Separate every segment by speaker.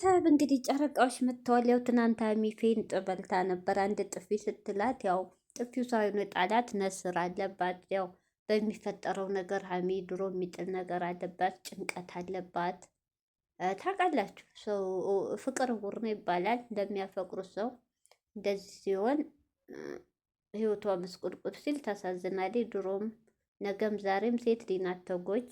Speaker 1: ቤተሰብ እንግዲህ ጨረቃዎች መጥተዋል። ያው ትናንት ሀይሚ ፌንጥ በልታ ነበር። አንድ ጥፊ ስትላት ያው ጥፊው ሳይሆን ጣላት ነስር አለባት። ያው በሚፈጠረው ነገር ሀይሚ ድሮ የሚጥል ነገር አለባት፣ ጭንቀት አለባት። ታውቃላችሁ ሰው ፍቅር ዕውር ነው ይባላል። እንደሚያፈቅሩት ሰው እንደዚህ ሲሆን ህይወቷ ምስቁልቁል ሲል ታሳዝናለች። ድሮም ነገም ዛሬም ሴት ሊናት ተጎጅ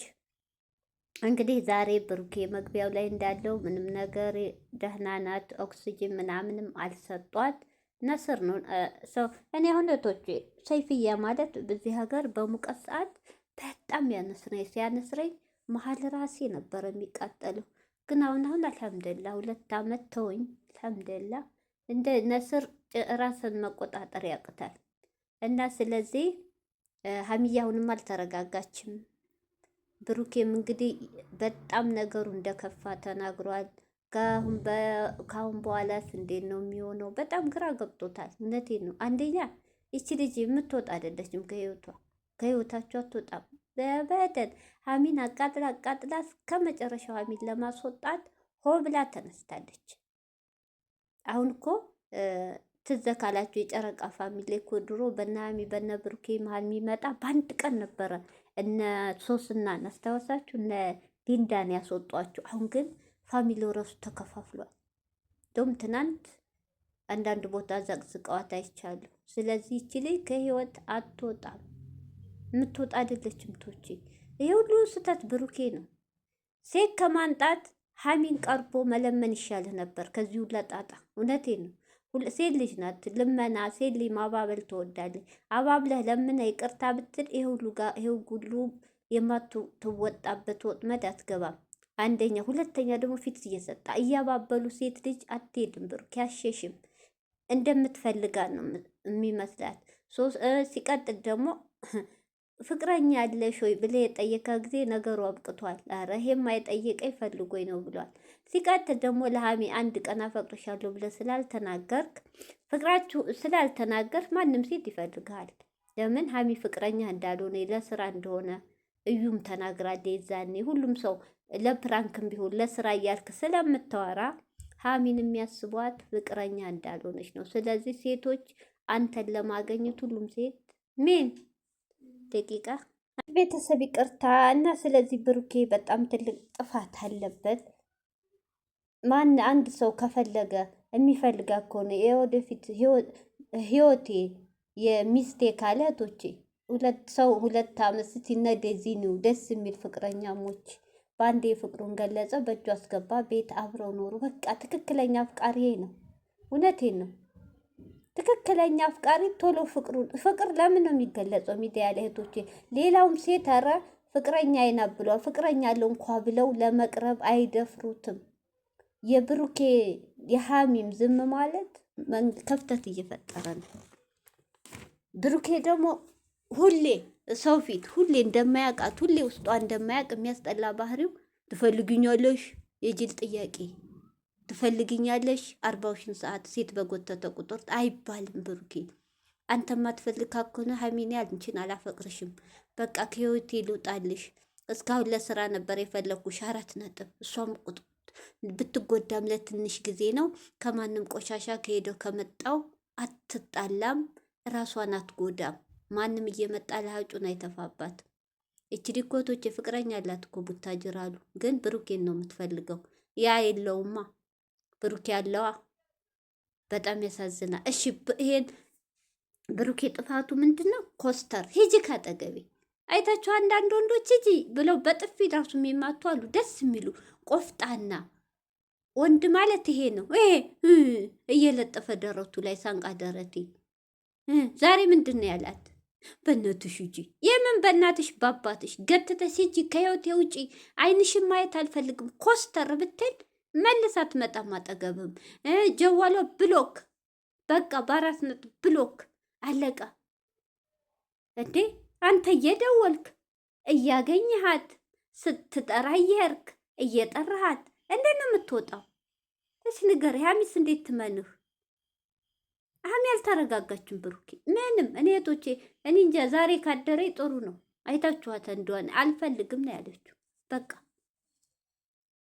Speaker 1: እንግዲህ ዛሬ ብሩኬ መግቢያው ላይ እንዳለው ምንም ነገር ደህና ናት። ኦክስጅን ምናምንም አልሰጧት። ነስር ነው ሰው። እኔ አሁን እህቶቼ ሰይፍያ ማለት በዚህ ሀገር በሙቀት ሰዓት በጣም ያነስረኝ ሲያነስረኝ መሀል ራሴ ነበር የሚቃጠለው። ግን አሁን አልሐምድላ 2 አመት ተወኝ። አልሐምድላ እንደ ነስር ራስን መቆጣጠር ያቅታል። እና ስለዚህ ሀሚያ አሁንም አልተረጋጋችም። ብሩኬም እንግዲህ በጣም ነገሩ እንደከፋ ተናግሯል። ከአሁን በኋላስ እንዴት ነው የሚሆነው? በጣም ግራ ገብቶታል። እውነቴን ነው። አንደኛ ይቺ ልጅ የምትወጣ አይደለችም ከህይወታቸው አትወጣም። በበደል ሀሚን አቃጥላ እስከ መጨረሻው ሀሚን ለማስወጣት ሆ ብላ ተነስታለች። አሁን እኮ ትዘካላችሁ የጨረቃ ፋሚሊ እኮ ድሮ በነ ሀሚ በነ ብሩኬ መሀል የሚመጣ በአንድ ቀን ነበረ። እነ ሶስና እናስታወሳችሁ እነ ሊንዳን ያስወጧችሁ። አሁን ግን ፋሚሊው ራሱ ተከፋፍሏል። እንደውም ትናንት አንዳንድ ቦታ ዘቅዝቀዋት አይቻሉ። ስለዚህ ይቺ ልጅ ከህይወት አትወጣም። የምትወጣ አይደለችም። ቶቼ ይሄ ሁሉ ስህተት ብሩኬ ነው። ሴት ከማንጣት ሀሚን ቀርቦ መለመን ይሻልህ ነበር ከዚህ ሁላ ጣጣ። እውነቴን ነው። ሴት ልጅ ናት። ልመና ሴት ልጅ ማባበል ትወዳለች። አባብለህ ለምነ ይቅርታ ብትል ይሄ ሁሉ የማትወጣበት ወጥመድ አትገባም። አንደኛ፣ ሁለተኛ ደግሞ ፊት እየሰጣ እያባበሉ ሴት ልጅ አትሄድም። ብሩክ ያሸሽም እንደምትፈልጋ ነው የሚመስላት። ሲቀጥል ደግሞ ፍቅረኛ ያለሽ ወይ ብለህ የጠየቀ ጊዜ ነገሩ አብቅቷል። ኧረ ይሄማ የጠየቀኝ ፈልጎኝ ነው ብሏል። ሲቀጥል ደግሞ ለሀሚ አንድ ቀን አፈቅርሻለሁ ብለህ ስላልተናገርክ ፍቅራችሁ ስላልተናገርክ ማንም ሴት ይፈልግሃል። ለምን ሀሚ ፍቅረኛ እንዳልሆነ ለስራ እንደሆነ እዩም ተናግራለች። የዛኔ ሁሉም ሰው ለፕራንክም ቢሆን ለስራ እያልክ ስለምታወራ ሀሚን የሚያስቧት ፍቅረኛ እንዳልሆነች ነው። ስለዚህ ሴቶች አንተን ለማገኘት ሁሉም ሴት ምን ደቂቃ ቤተሰብ ይቅርታ እና ስለዚህ ብሩኬ በጣም ትልቅ ጥፋት አለበት። ማን አንድ ሰው ከፈለገ የሚፈልጋ ከሆነ የወደፊት ህይወቴ የሚስቴ ካለ እህቶቼ 2 አመት ስትነደዚህ ነው ደስ የሚል ፍቅረኛሞች በአንዴ ፍቅሩን ገለጸ፣ በእጁ አስገባ፣ ቤት አብረው ኖሩ። በቃ ትክክለኛ አፍቃሪ ነው። እውነቴን ነው። ትክክለኛ አፍቃሪ ቶሎ ፍቅር ለምን ነው የሚገለጸው? ሚዲያ ላይ እህቶቼ ሌላውም ሴት ኧረ ፍቅረኛ አይና ብሏል ፍቅረኛ አለው እንኳ ብለው ለመቅረብ አይደፍሩትም። የብሩኬ የሀሚም ዝም ማለት ክፍተት እየፈጠረ ነው። ብሩኬ ደግሞ ሁሌ ሰው ፊት ሁሌ እንደማያውቃት ሁሌ ውስጧ እንደማያውቅ የሚያስጠላ ባህሪው ትፈልግኛለሽ የጅል ጥያቄ ትፈልግኛለሽ 40ሺን ሰዓት ሴት በጎተተ ቁጥር አይባልም። ብሩኬ አንተ ማትፈልግ ከሆነ ሀሚኔ አንቺን አላፈቅርሽም፣ በቃ ከህይወቴ ልውጣልሽ። እስካሁን ለስራ ነበር የፈለኩሽ 4 ነጥብ። እሷም ብትጎዳም ለትንሽ ጊዜ ነው። ከማንም ቆሻሻ ከሄደው ከመጣው አትጣላም፣ ራሷን አትጎዳም። ማንም እየመጣ ለሀጩን አይተፋባት። እቺ ዲኮቶች ፍቅረኛ አላት እኮ ቡታጅራሉ። ግን ብሩኬን ነው የምትፈልገው። ያ የለውማ ብሩኬ ያለዋ። በጣም ያሳዝናል። እሺ ይሄን ብሩኬ ጥፋቱ ምንድነው? ኮስተር ሂጂ ካጠገቤ አይታችሁ አንዳንድ ወንዶች ሂጂ ብለው በጥፊ ራሱ የሚማቱ አሉ። ደስ የሚሉ ቆፍጣና ወንድ ማለት ይሄ ነው። ይሄ እየለጠፈ ደረቱ ላይ ሳንቃ ደረቴ ዛሬ ምንድን ነው ያላት? በእናትሽ ውጪ። የምን በእናትሽ ባባትሽ ገትተሽ ሂጂ ከህይወቴ ውጪ። አይንሽን ማየት አልፈልግም። ኮስተር ብትል መልስ አትመጣም አጠገብም። ጀዋሏ ብሎክ፣ በቃ በ4 ነጥብ ብሎክ አለቃ። እንዴ አንተ እየደወልክ እያገኘሃት ስትጠራ እየሄድክ እየጠራሃት እንዴት ነው የምትወጣው? እሺ ንገር። ሀሚስ እንዴት ትመንህ? ሀሚ አልተረጋጋችም። ብሩኬ ምንም እኔ እህቶቼ እኔ እንጃ። ዛሬ ካደረኝ ጥሩ ነው። አይታችኋት እንደሆነ አልፈልግም ነው ያለችው። በቃ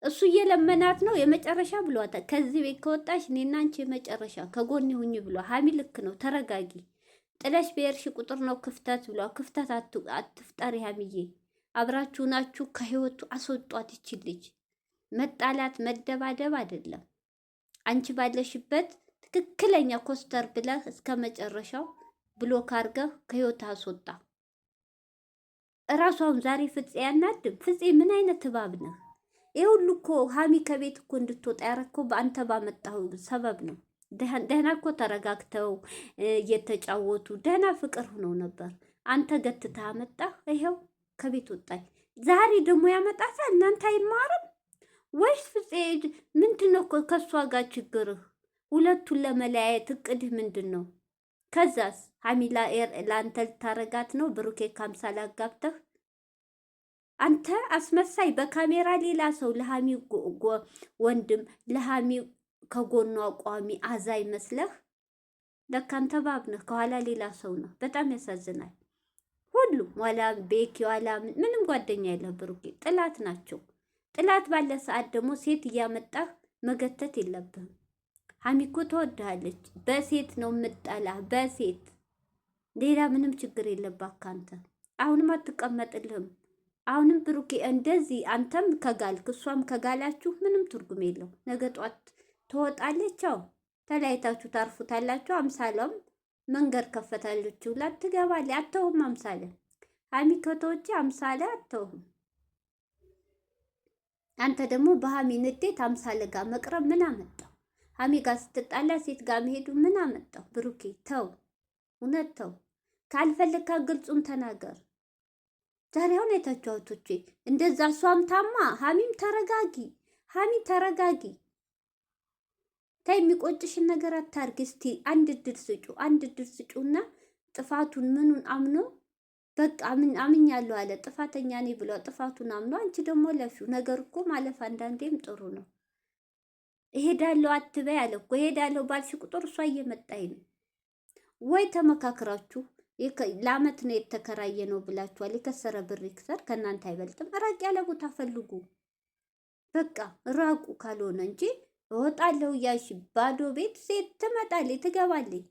Speaker 1: እሱ እየለመናት ነው የመጨረሻ ብሏታል። ከዚህ ቤት ከወጣሽ እኔና አንቺ የመጨረሻ ከጎን ሁኝ ብሏ። ሀሚ ልክ ነው፣ ተረጋጊ። ጥለሽ በሄድሽ ቁጥር ነው ክፍተት ብሏ። ክፍተት አትፍጠሪ ሀሚዬ። አብራችሁ ናችሁ፣ ከህይወቱ አስወጧት። ይችል ልጅ መጣላት መደባደብ አይደለም። አንቺ ባለሽበት ትክክለኛ ኮስተር ብለህ እስከ መጨረሻው ብሎክ አድርገህ ከህይወት አስወጣ። እራሷን ዛሬ ፍፄ ያናድም። ፍፄ ምን አይነት እባብ ነህ? ይህ ሁሉ እኮ ሀሚ ከቤት እኮ እንድትወጣ ያረከው በአንተ ባመጣው ሰበብ ነው። ደህና እኮ ተረጋግተው እየተጫወቱ ደህና ፍቅር ሆነው ነበር። አንተ ገትታ አመጣህ፣ ይኸው ከቤት ወጣኝ። ዛሬ ደግሞ ያመጣታል። እናንተ አይማርም ወይስ ፍፄ ምንድን ነው ከእሷ ጋር ችግርህ? ሁለቱን ለመለያየት እቅድህ ምንድን ነው? ከዛስ ሀሚ ለአንተ ልታረጋት ነው? ብሩኬ ካምሳ ላጋብተህ አንተ አስመሳይ። በካሜራ ሌላ ሰው ለሃሚ ወንድም ለሃሚ ከጎኗ ቋሚ አዛ ይመስለህ? ለካ አንተ ባብ ነህ፣ ከኋላ ሌላ ሰው ነው። በጣም ያሳዝናል። ሁሉም ዋላ ቤኪ ዋላ ምንም ጓደኛ የለህ ብሩኬ፣ ጥላት ናቸው። ጥላት ባለ ሰዓት ደግሞ ሴት እያመጣህ መገተት የለብህም። ሀሚ እኮ ትወድሃለች። በሴት ነው የምጠላህ፣ በሴት ሌላ ምንም ችግር የለባት ካንተ። አሁንም አትቀመጥልህም። አሁንም ብሩኬ እንደዚህ አንተም ከጋልክ እሷም ከጋላችሁ ምንም ትርጉም የለው። ነገ ጧት ትወጣለች። አዎ ተለያይታችሁ ታርፉታላችሁ። አምሳለም መንገድ ከፈታለችው ላት ትገባለች። አተውም አምሳለ ሀሚ ከተወጪ አምሳለ አተውም። አንተ ደግሞ በሀሚ ንዴት አምሳለ ጋር መቅረብ ምን አመጣው? ሀሚ ጋር ስትጣላ ሴት ጋር መሄዱ ምን አመጣው? ብሩኬ ተው፣ እውነት ተው። ካልፈለግካ ግልጹን ተናገር። ዛሬ አሁን አይታችሁ አውቶቼ እንደዛ እሷም ታማ፣ ሀሚም ተረጋጊ፣ ሀሚ ተረጋጊ። ታይ የሚቆጭሽን ነገር አታርጊ። እስቲ አንድ እድል ስጩ፣ አንድ እድል ስጩና ጥፋቱን ምኑን አምኖ በቃ ምን አምኛለሁ አለ ጥፋተኛ ነኝ ብሎ ጥፋቱን አምኖ፣ አንቺ ደግሞ ለፊው ነገር እኮ ማለፍ አንዳንዴም ጥሩ ነው። እሄዳለሁ አትበይ አለ እኮ። እሄዳለሁ ባልሽ ቁጥር እሷ እየመጣኝ ነው ወይ ተመካክራችሁ ለአመት ነው የተከራየ ነው ብላችኋል። የከሰረ ብር ይክሰር፣ ከእናንተ አይበልጥም። ራቅ ያለ ቦታ ፈልጉ፣ በቃ ራቁ። ካልሆነ እንጂ እወጣለሁ እያልሽ ባዶ ቤት ሴት ትመጣለች ትገባለች።